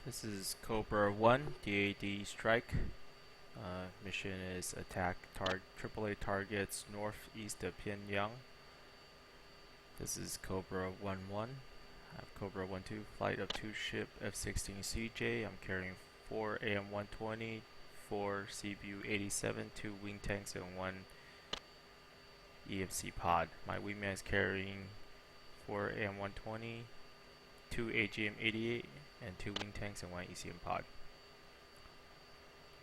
This is Cobra 1, DAD strike. Mission is attack AAA targets northeast of Pongyang. This is Cobra 1-1. I have Cobra 1-2, flight of 2 ship F-16 CJ. I'm carrying 4 AM-120, 4 CBU-87, 2 wing tanks, and 1 EMC pod. My wingman is carrying 4 AM-120, 2 AGM-88, and 2 wing tanks and 1 ECM pod.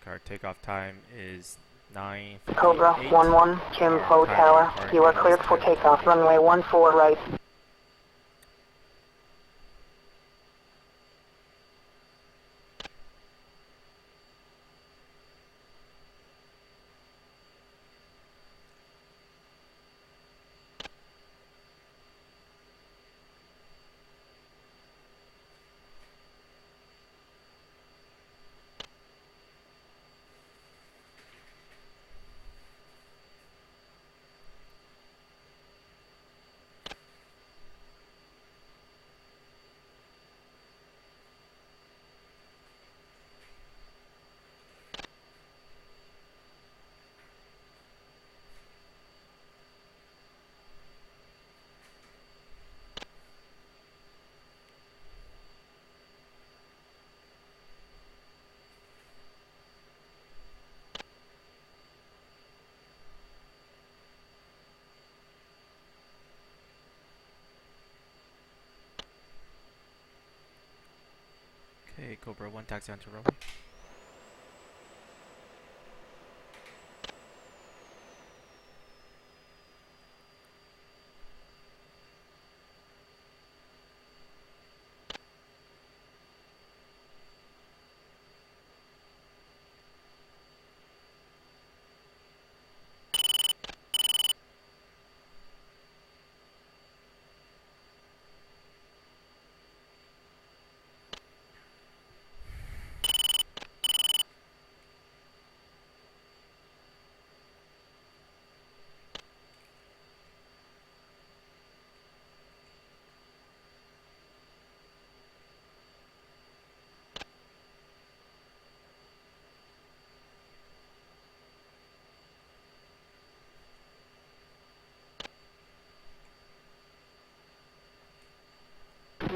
Our takeoff time is 9:58. Cobra 1-1, Kim Po Tower. You are cleared for takeoff. Runway 14 right. Okay, Cobra 1 taxi onto runway.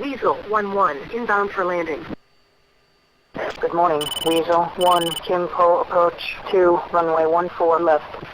Weasel 1-1, inbound for landing. Good morning. Weasel 1, Kim Po approach 2, runway 14 left.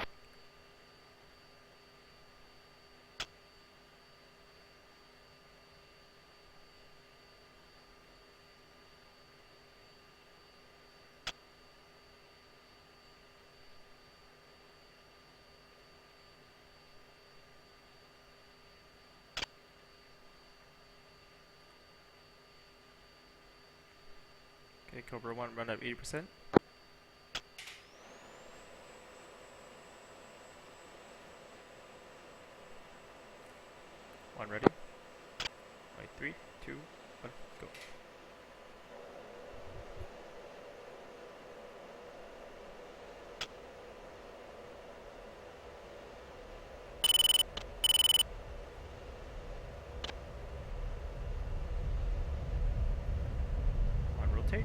Okay, Cobra 1 run up 80%. One ready. Right, 3, 2, 1, go. One rotate.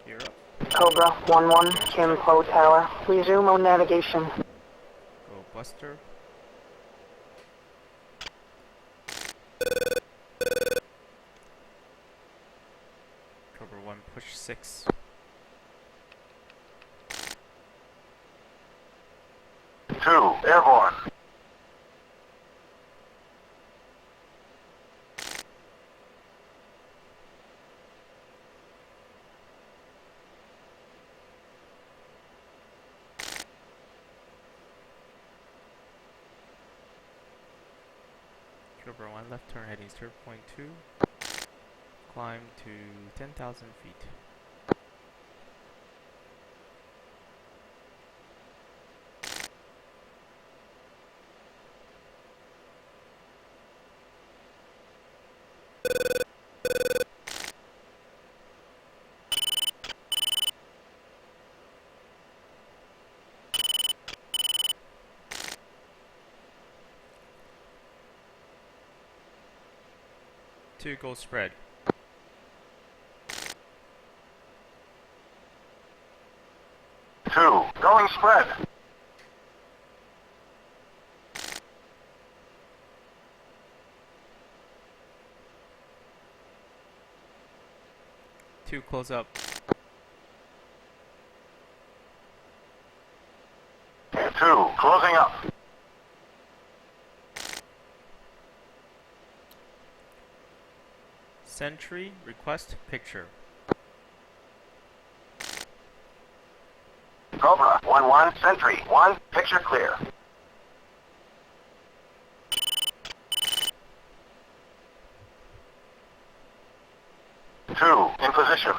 Gear up. Cobra 1-1, Kim Po Tower. Resume on navigation. Go Buster. Cobra 1 push 6. Two, airborne. Cobra 1 left turn heading 0.2. Climb to 10,000 feet. 2, go spread. 2, going spread. 2, close up. 2, closing up. Sentry, request picture. Cobra, 1-1, sentry, 1, picture clear. 2, in position.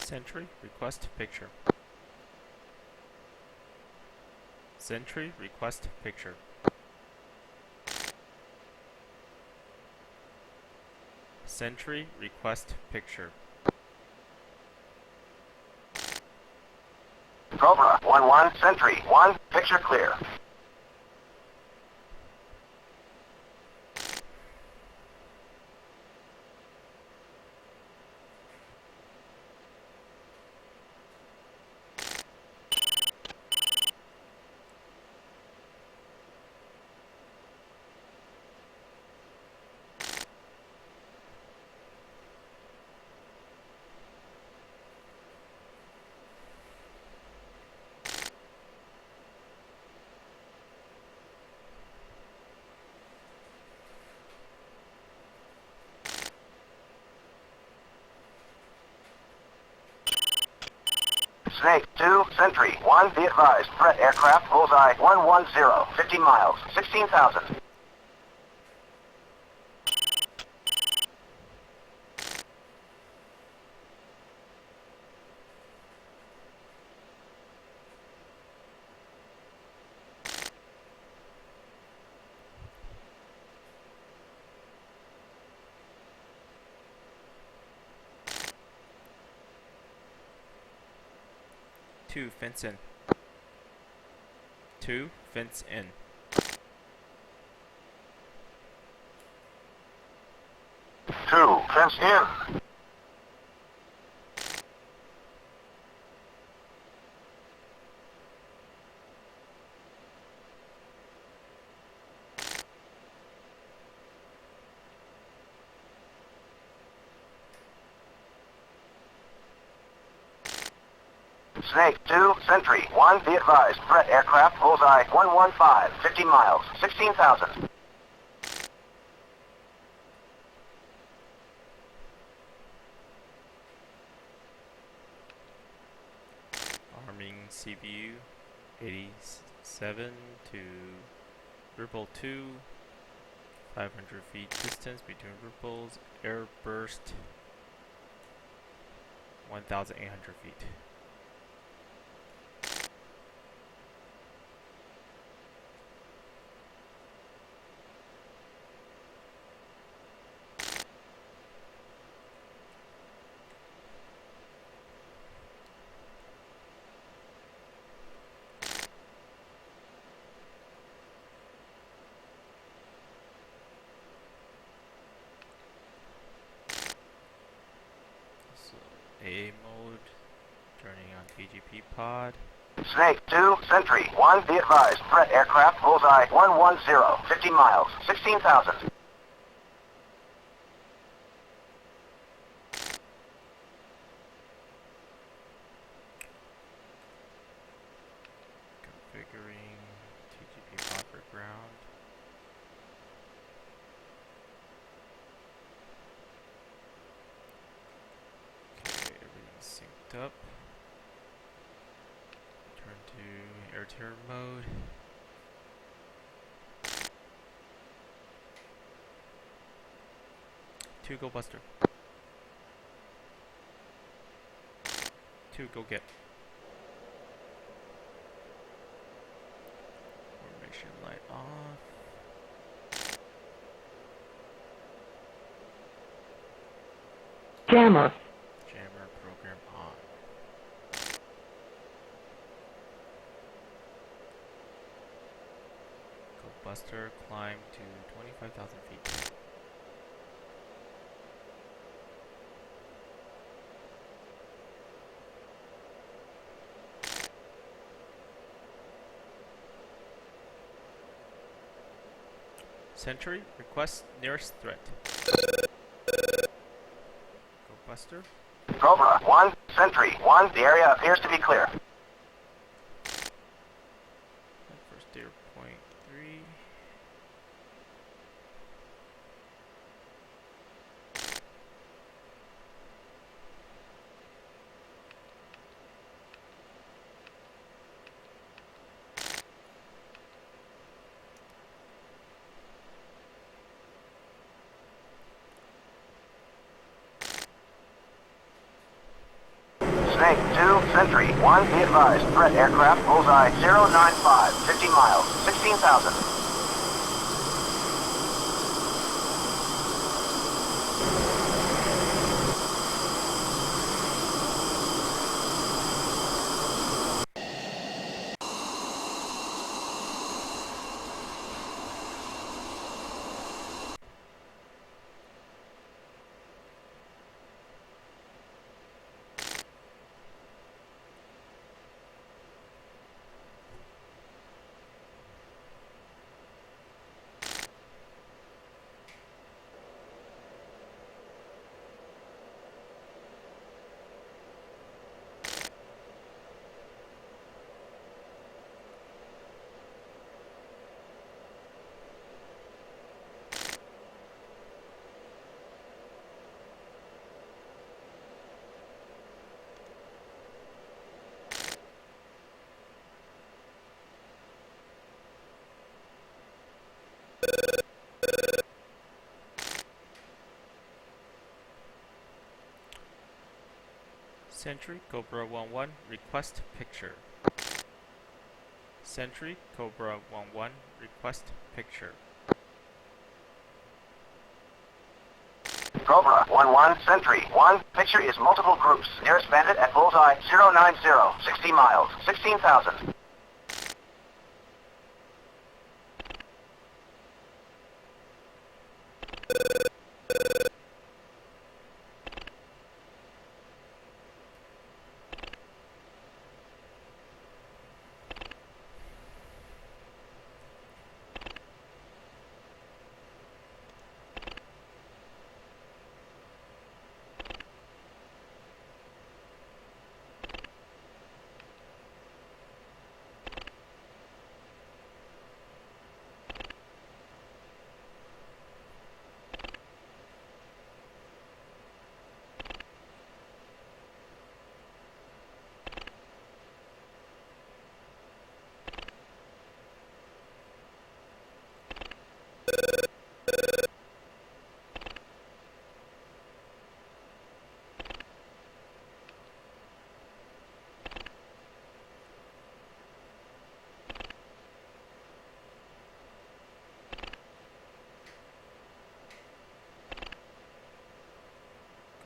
Sentry, request picture. Sentry, request picture. Sentry, request picture. Cobra, 1-1, sentry, 1, picture clear. 2, sentry, 1, be advised, threat aircraft, bullseye, 110, 50 miles, 16,000. Two, fence in. 2, fence in. 2, fence in. 2, sentry, 1, be advised, threat aircraft, bullseye, 115, 50 miles, 16,000. Arming CBU-87 to Ripple 2. 500 feet distance between ripples. Air burst 1,800 feet. AA mode. Turning on AGP pod. Snake 2, Sentry 1, be advised. Threat aircraft, bullseye 110, 50 miles, 16,000. Configuring TGP pod for ground. Okay, everything's synced up. Turn to air terror mode. Two, go Buster. Two, go get. Formation light off. Jammer. Jammer program on. Go Buster, climb to 25,000 feet. Sentry, request nearest threat. Go Buster. Cobra 1, Sentry 1, the area appears to be clear. First data point 3. Snake 2, Sentry 1, be advised. Threat aircraft, bullseye 095, 50 miles, 16,000. Sentry, Cobra 1-1, request picture. Sentry, Cobra 1-1, request picture. Cobra 1-1, Sentry 1, picture is multiple groups. Nearest bandit at bullseye 090, 60 miles, 16,000.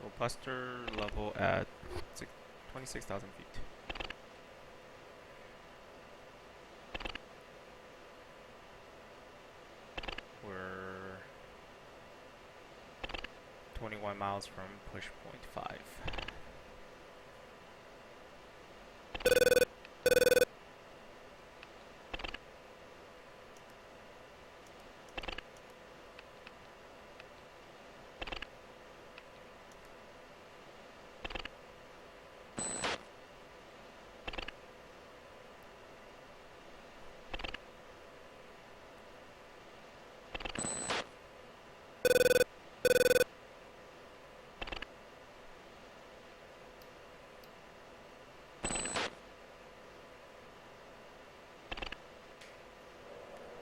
Go Buster, level at 26,000 feet. We're 21 miles from push point 5.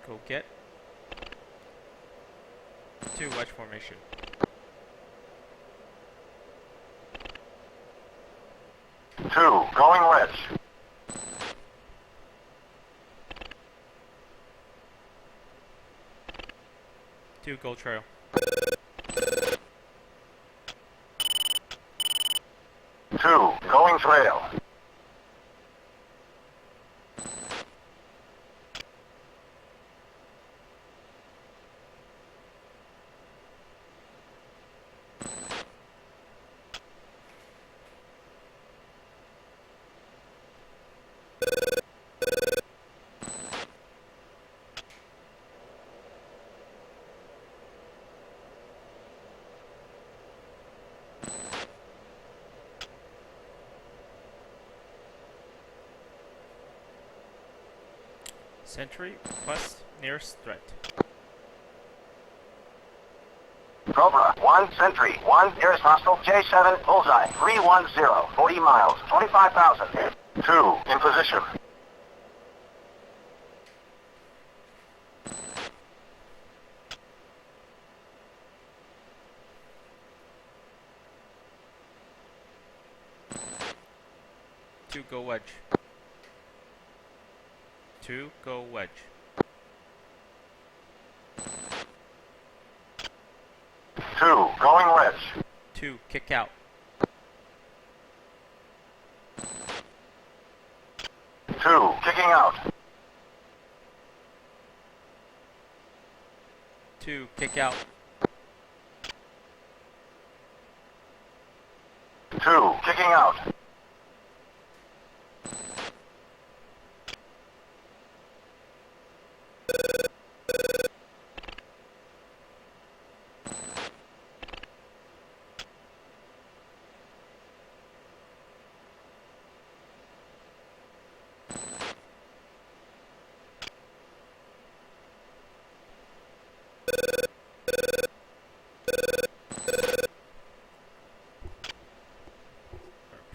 Go get. 2, wedge formation. Two, going wedge. 2, go trail. Two, going trail. Sentry, request nearest threat. Cobra, 1, sentry, 1, nearest hostile, J7, bullseye, 310, 40 miles, 25,000. 2, in position. Two, go wedge. 2, go wedge. 2, going wedge. 2, kick out. 2, kicking out. 2, kick out. 2, kicking out.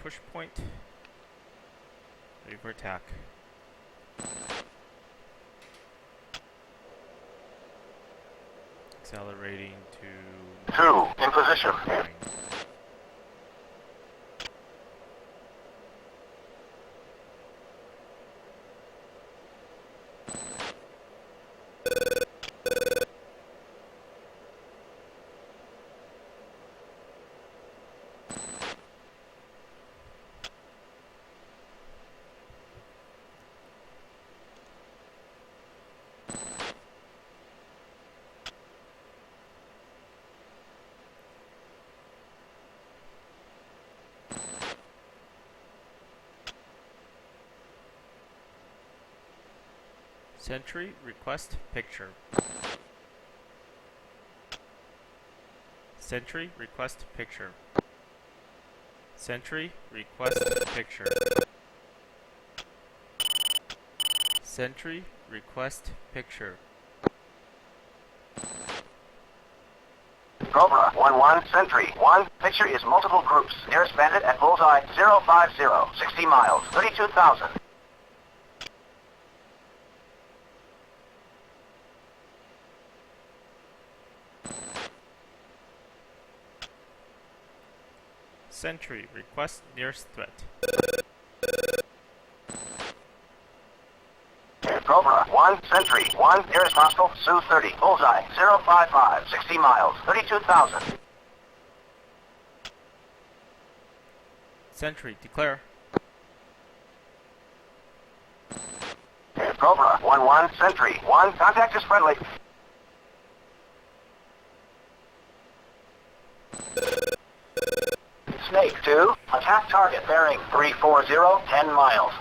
'Push point. Ready for attack. Accelerating to 2, in position. 9. Sentry, request picture. Sentry, request picture. Sentry, request picture. Sentry, request picture. Cobra, 1-1, sentry, 1, picture is multiple groups. Nearest bandit at bullseye, 050, 60 miles, 32,000. Sentry, request nearest threat. Cobra, 1, sentry, 1, nearest hostile, Sioux 30, bullseye, 055, 60 miles, 32,000. Sentry, declare. Cobra, 1-1, sentry, 1, contact is friendly. Snake 2, attack target bearing 340, 10 miles.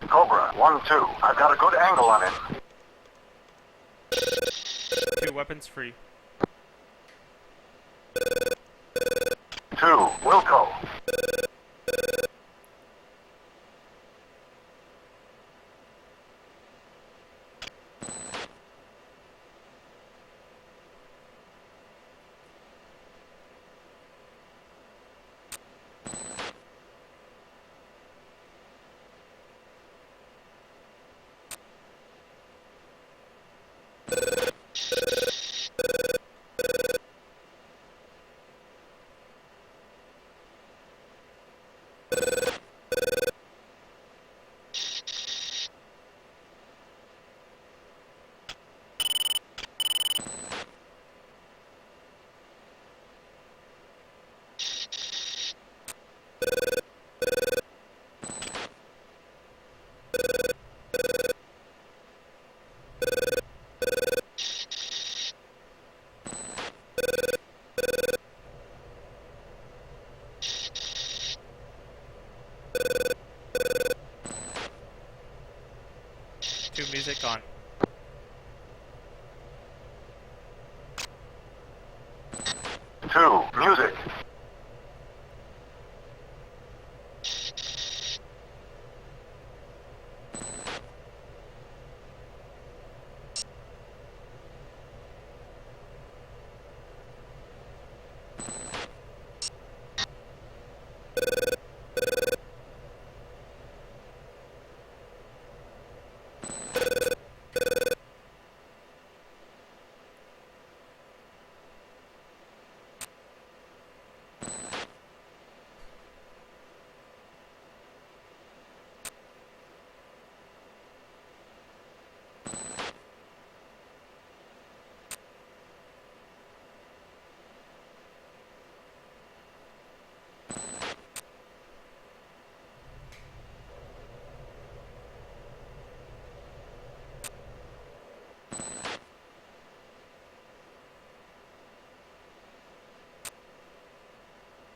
Cobra, 1-2, I've got a good angle on him. 2, weapons free. 2, Wilco. Music on. Two, music.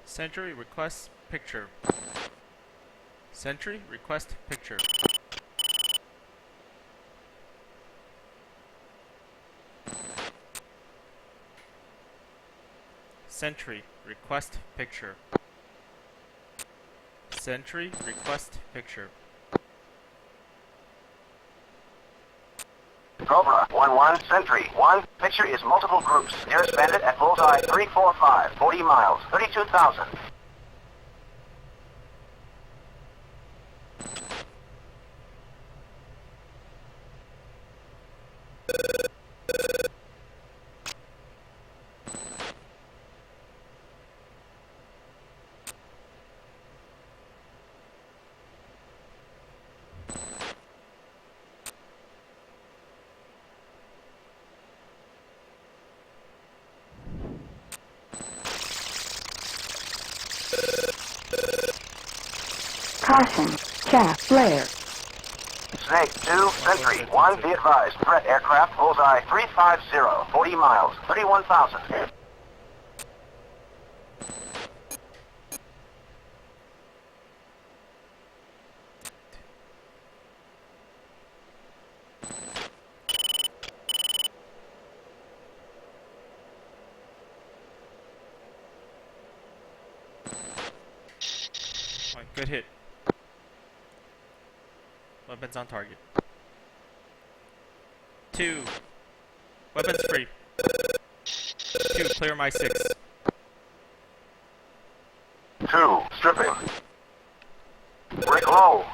Sentry request picture. Sentry request picture. Sentry request picture. Sentry request picture. Cobra, 1-1, Sentry, 1. Picture is multiple groups. Nearest bandit at bullseye, 345, 40 miles, 32,000. Caution. Chaff flare. Snake, 2, Sentry, 1, be advised. Threat aircraft, bullseye, 350, 40 miles, 31,000. Good hit. Weapons on target. 2. Weapons free. 2. Clear my 6. 2, stripping. Break low.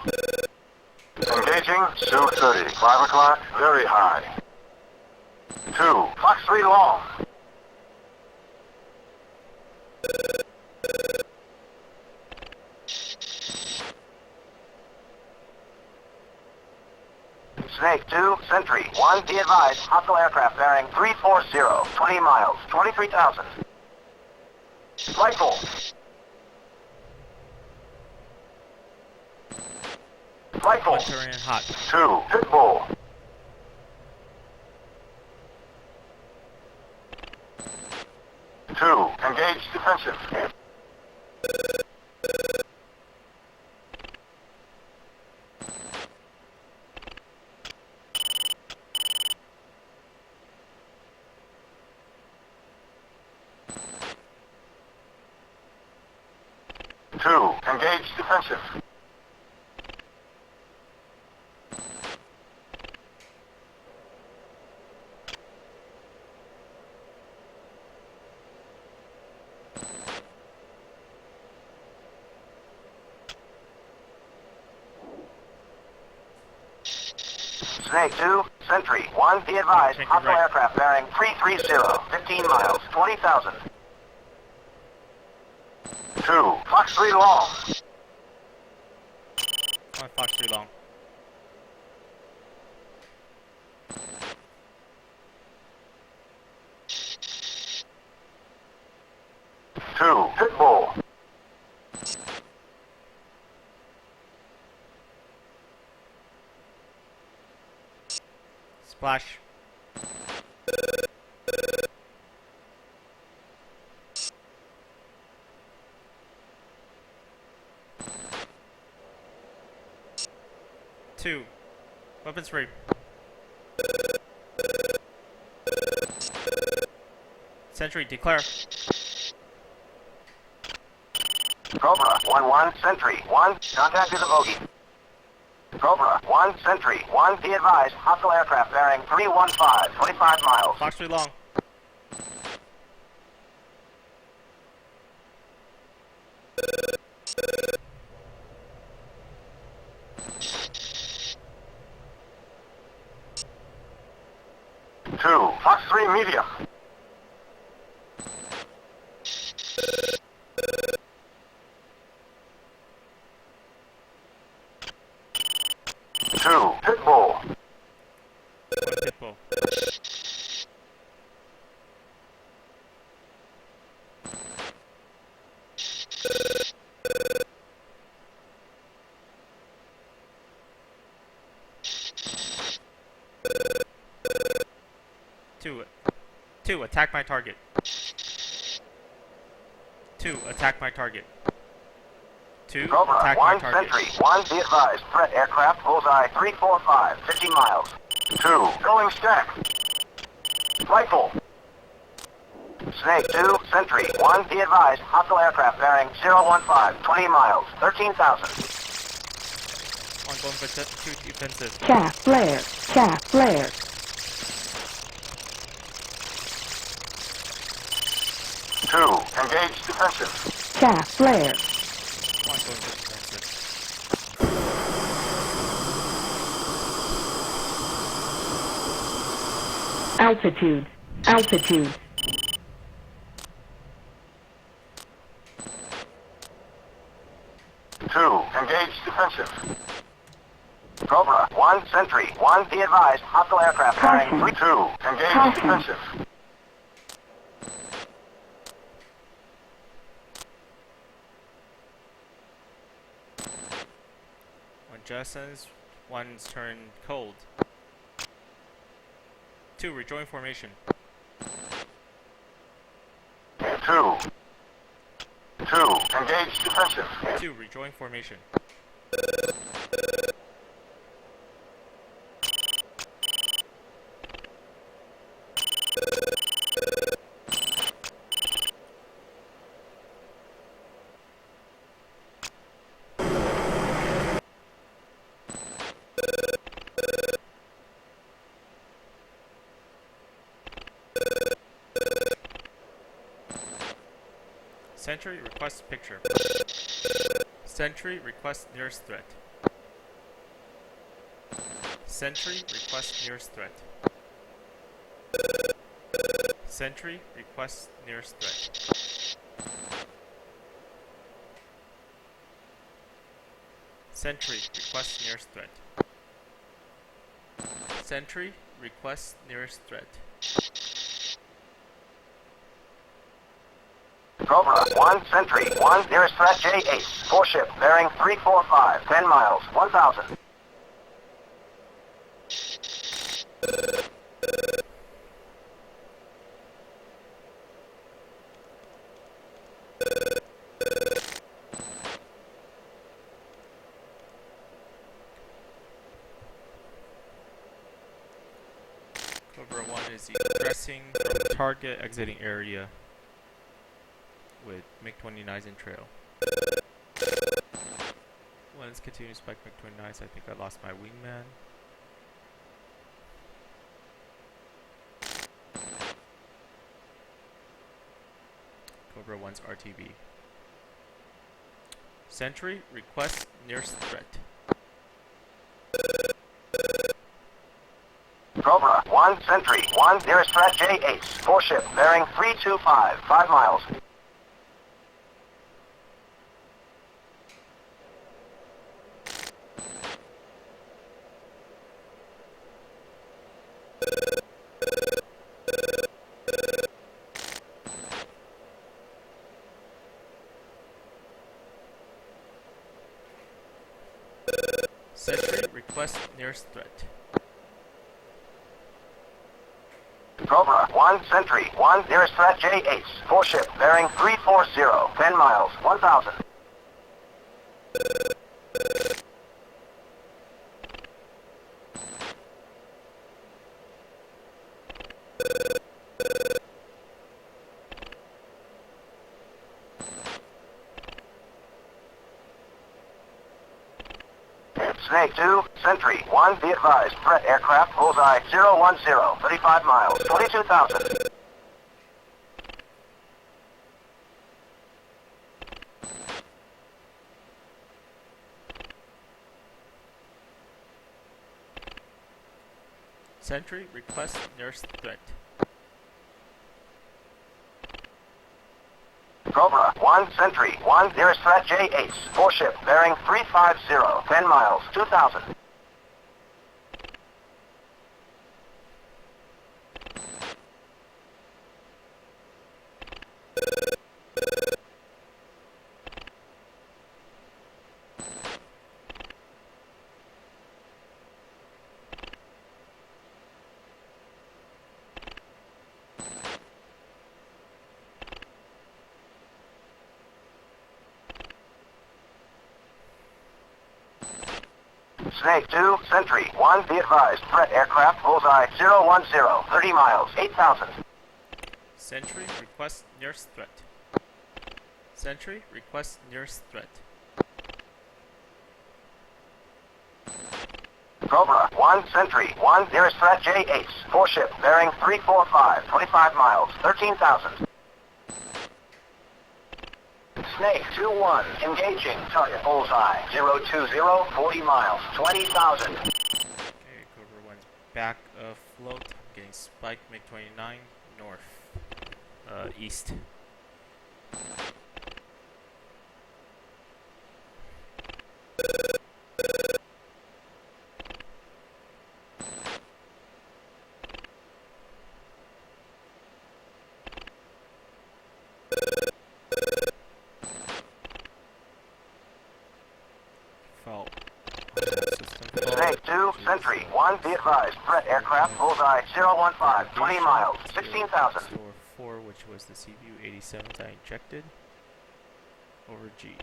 Engaging, Sioux 30, 5 o'clock, very high. 2, Fox 3 long. Snake 2, Sentry 1, be advised, hostile aircraft bearing 340, 20 miles, 23,000. Rifle. Rifle. Entering hot. 2, Pitbull. 2, engage defensive. 2. Engage defensive. Snake 2, Sentry 1, be advised, hostile aircraft bearing 330, 15 miles, 20,000. 2, Fox 3 long. Fox 3 long. 2, Pitbull. Splash. Two. Weapons free. Sentry, declare. Cobra 1-1, Sentry 1, contact is a bogey. Cobra 1, Sentry 1, be advised, hostile aircraft bearing 315, 25 miles. Fox 3 long. Two, Fox 3 medium. Two, Pitbull. Pitbull. Two, attack my target. 2, attack my target. 2, Cobra attack 1, my target. Sentry 1, be advised, threat aircraft, bullseye 345, 50 miles. 2, going stack. Rifle. Snake 2, Sentry 1, be advised, hostile aircraft bearing 015, 20 miles, 13,000. Ongoing defensive. Chaff flare. Chaff flare. 2, engage defensive. Chaff flare. Ongoing defensive. Altitude. Altitude. Two, engage defensive. Cobra 1, Sentry 1, be advised, hostile aircraft bearing Caution. 2, engage Caution. defensive. When jettisons, one's turn cold. 2, rejoin formation. 2, engage defensive. 2, rejoin formation. Sentry requests picture. Sentry requests nearest threat. Sentry requests nearest threat. Sentry requests nearest threat. Sentry requests nearest threat. Sentry requests nearest threat. Cobra 1, Sentry 1, nearest threat J8, 4 ship, bearing 345, 10 miles, 1,000. Cobra 1 is egressing from target, exiting area with MiG-29s in trail. 1's continuing spike MiG-29, so I think I lost my wingman. Cobra 1's RTB. Sentry, request nearest threat. Cobra, 1, Sentry, 1, nearest threat J-Ace, 4 ship, bearing 325, 5 miles. Sentry, request nearest threat. Cobra, 1, Sentry, 1, nearest threat J-Ace, 4 ship, bearing 340, 10 miles, 1,000. Snake 2, Sentry, 1, be advised, threat aircraft, bullseye 010, 35 miles, 22,000. Sentry, request nearest threat. Cobra, 1, Sentry, 1, nearest threat J-Ace, 4 ship, bearing 350, 10 miles, 2,000. Snake 2, Sentry, 1, be advised, threat aircraft, bullseye 010, 30 miles, 8,000. Sentry, request nearest threat. Sentry, request nearest threat. Cobra, 1, Sentry, 1, nearest threat J-Ace, 4 ship, bearing 345, 25 miles, 13,000. Snake 2-1, engaging, target bullseye, 020, 40 miles, 20,000. Okay, Cobra 1's back afloat. I'm getting spike MiG-29 north, east. Fault. Snake 2, Sentry, 1, be advised, threat aircraft, bullseye 015, 20 miles, 16,000. Store 4, which was the CBU-87 that I injected, over G.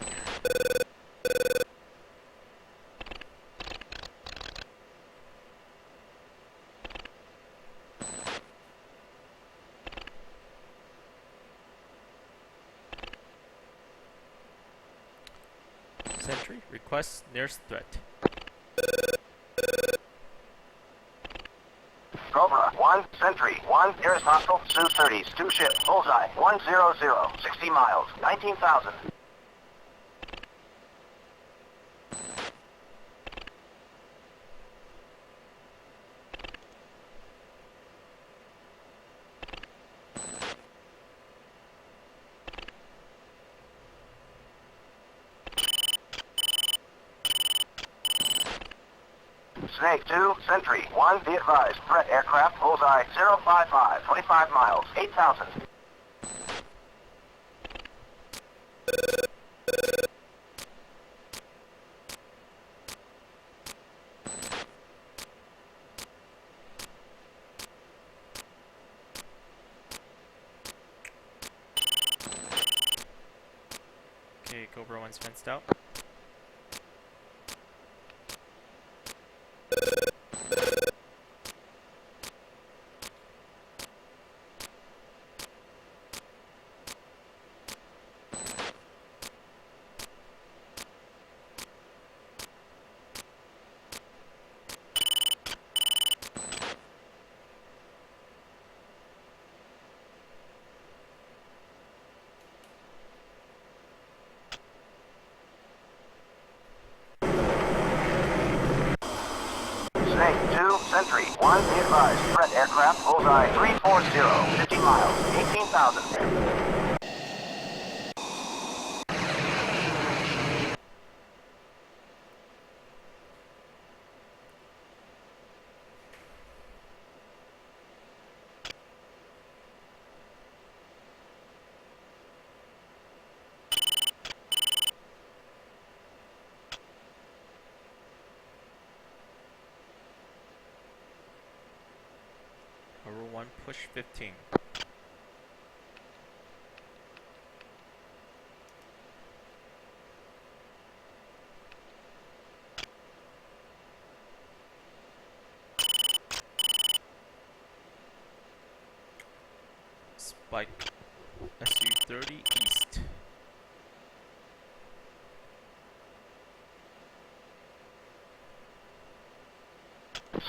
Sentry, request nearest threat. Cobra, 1, Sentry, 1, nearest hostile, Su-30s, 2 ship, bullseye 100, 60 miles, 19,000. Snake 2, Sentry, 1, be advised, threat aircraft, bullseye 055, 25 miles, 8,000. Okay, Cobra 1's fenced out. advised. Threat aircraft, bullseye 340, 50 miles, 18,000. Number 1, push 15. Spike SU-30 east.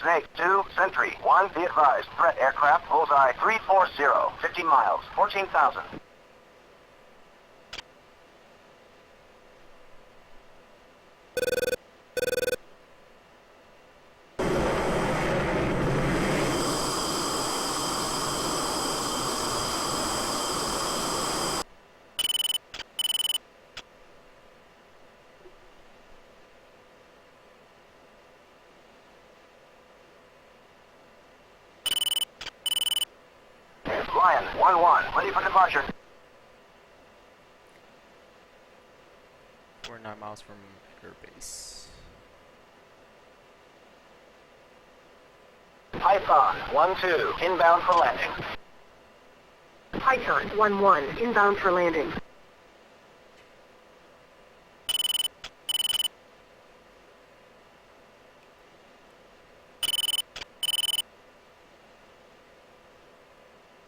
Snake 2, Sentry 1, be advised. Threat aircraft, bullseye 340, 50 miles, 14,000. Lion 1-1, ready for departure. We're 9 miles from air base. Python 1-2, inbound for landing. Python 1-1, inbound for landing.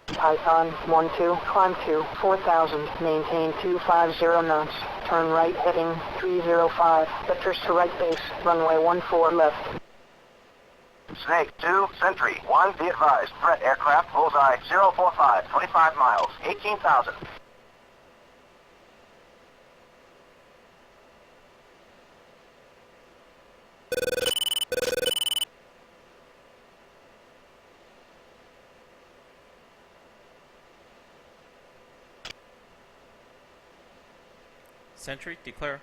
Python 1-2, climb to 4,000, maintain 250 knots, turn right heading 305, vectors to right base, runway 14 left. Snake 2, Sentry 1, be advised. Threat aircraft, bullseye 045, 25 miles, 18,000. Sentry, declare.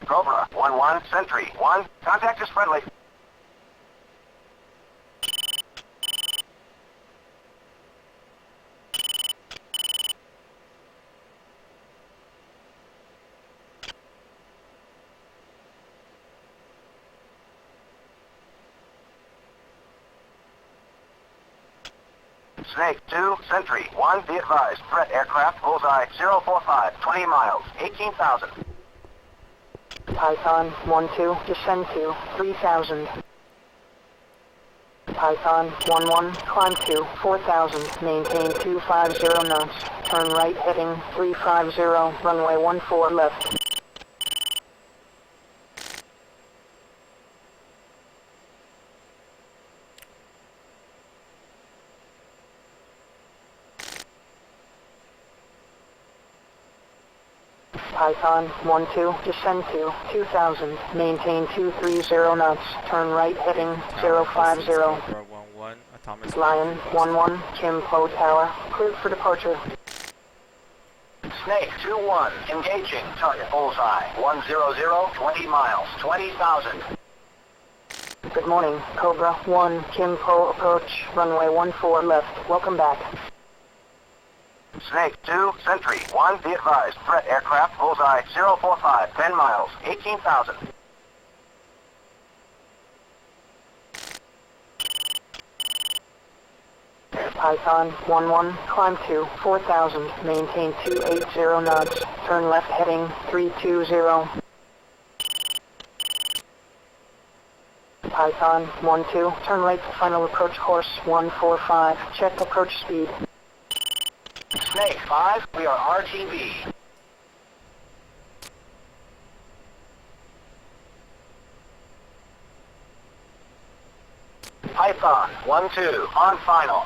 Cobra 1-1, Sentry 1, contact is friendly. Snake 2, Sentry 1, be advised. Threat aircraft, bullseye 045, 20 miles, 18,000. Python 1-2, descend to 3,000. Python 1-1, climb to 4,000, maintain 250 knots, turn right heading 350, runway 14 left. Python 1-2, descend to 2,000, maintain 230 knots, turn right heading 050. Cobra 1-1, autonomous. Lion 1-1, Kim Po Tower, cleared for departure. Snake 2-1, engaging, target bullseye 100, 20 miles, 20,000. Good morning, Cobra 1, Kim Po approach, runway 14 left, welcome back. Snake 2, Sentry 1, be advised. Threat aircraft, bullseye 045, 10 miles, 18,000. Python 1-1, climb to 4,000, maintain 280 knots, turn left heading 320. Python 1-2, turn right to final approach course 145, check approach speed. Snake 5, we are RTB. Python 1-2, on final.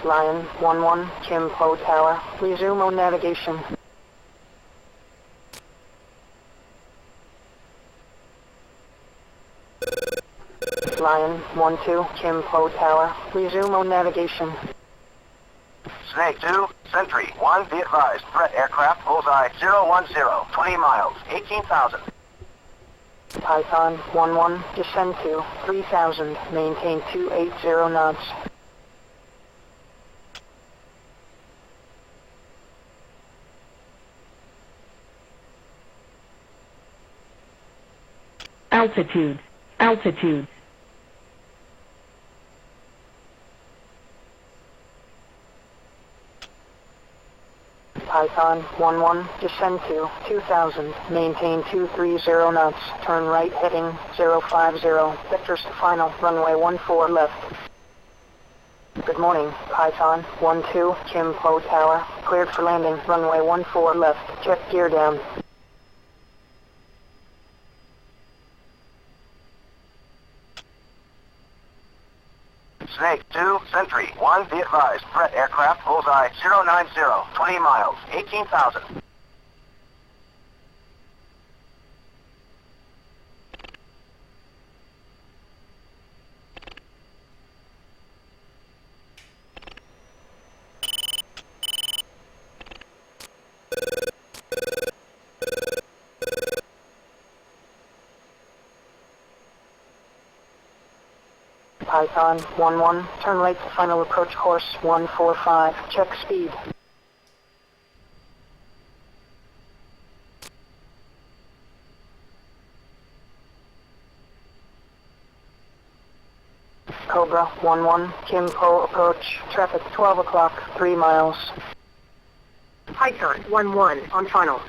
Lion 1-1, Kim Po Tower, resume on navigation. Lion 1-2, Kimpo Tower. Resume on navigation. Snake 2, Sentry 1, be advised. Threat aircraft, bullseye 010, 20 miles, 18,000. Python 1-1, descend to 3,000, maintain 280 knots. Altitude. Altitude. Python 1-1, descend to 2,000, maintain 230 knots, turn right heading 050, vectors to final, runway 14 left. Good morning, Python 1-2, Kimpo Tower, cleared for landing, runway 14 left, check gear down. Snake 2, Sentry 1, be advised. Threat aircraft, bullseye 090, 20 miles, 18,000. Python 1-1, turn right to final approach course 145, check speed. Cobra 1-1, Kimpo approach, traffic 12 o'clock, 3 miles. Python 1-1, on final.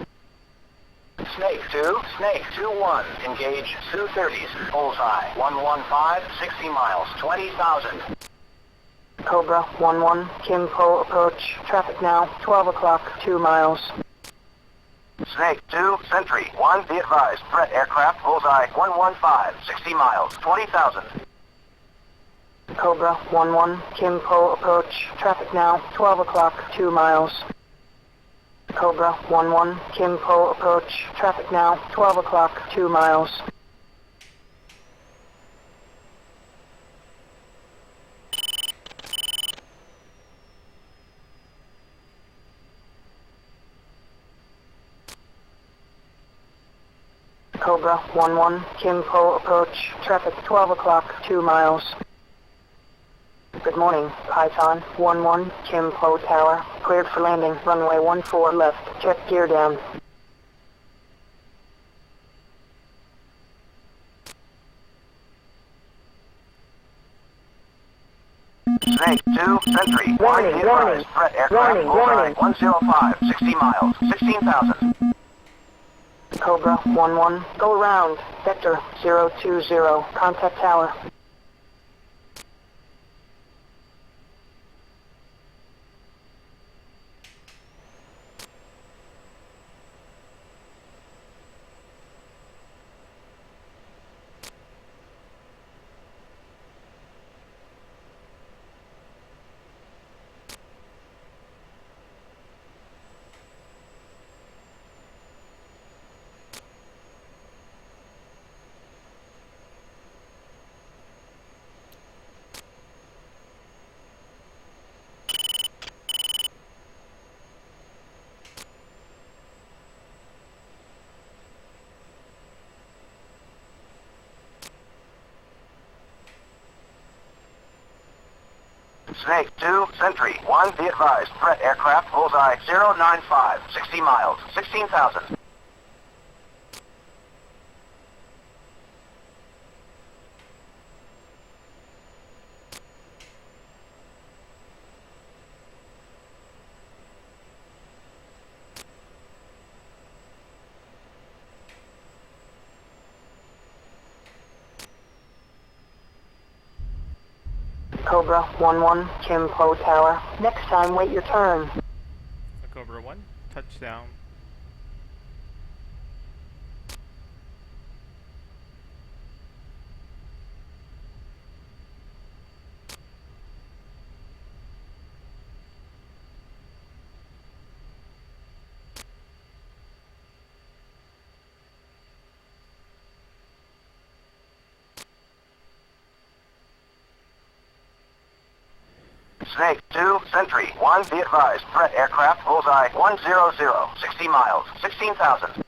Snake 2, Snake 2-1, engage Su-30s, bullseye 115, 60 miles, 20,000. Cobra 1-1, Kimpo approach, traffic now, 12 o'clock, 2 miles. Snake 2, Sentry 1, be advised. Threat aircraft, bullseye 115, 60 miles, 20,000. Cobra 1-1, Kimpo approach, traffic now, 12 o'clock, 2 miles. Cobra 1-1, Kimpo approach, traffic now, 12 o'clock, 2 miles. Cobra 1-1, Kimpo approach, traffic 12 o'clock, 2 miles. Good morning, Python 1-1, Kimpo Tower, cleared for landing, runway 14 left, check gear down. Snake 2, Sentry 1, Warning, be advised. Threat aircraft, bullseye warning. 105, 60 miles, 16,000. Cobra 1-1, go around, vector 020, contact tower. Snake 2, Sentry 1, be advised. Threat aircraft, bullseye 095, 60 miles, 16,000. Cobra 1-1, Kimpo Tower. Next time, wait your turn. Cobra 1, touchdown. Snake 2, Sentry 1, be advised. Threat aircraft, bullseye 100, 60 miles, 16,000.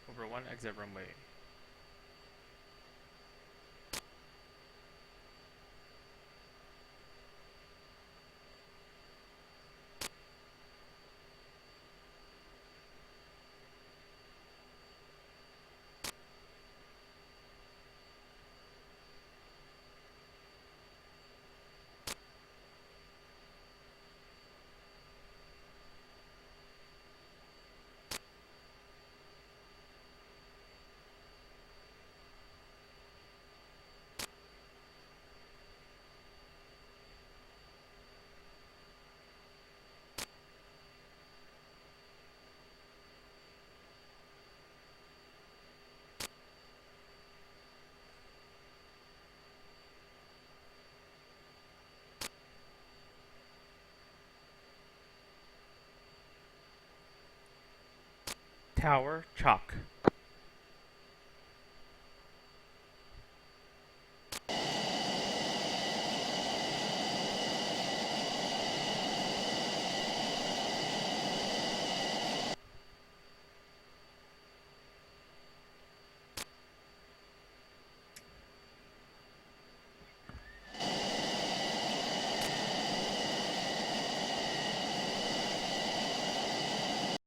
Cobra 1, exit runway. Tower, chalk.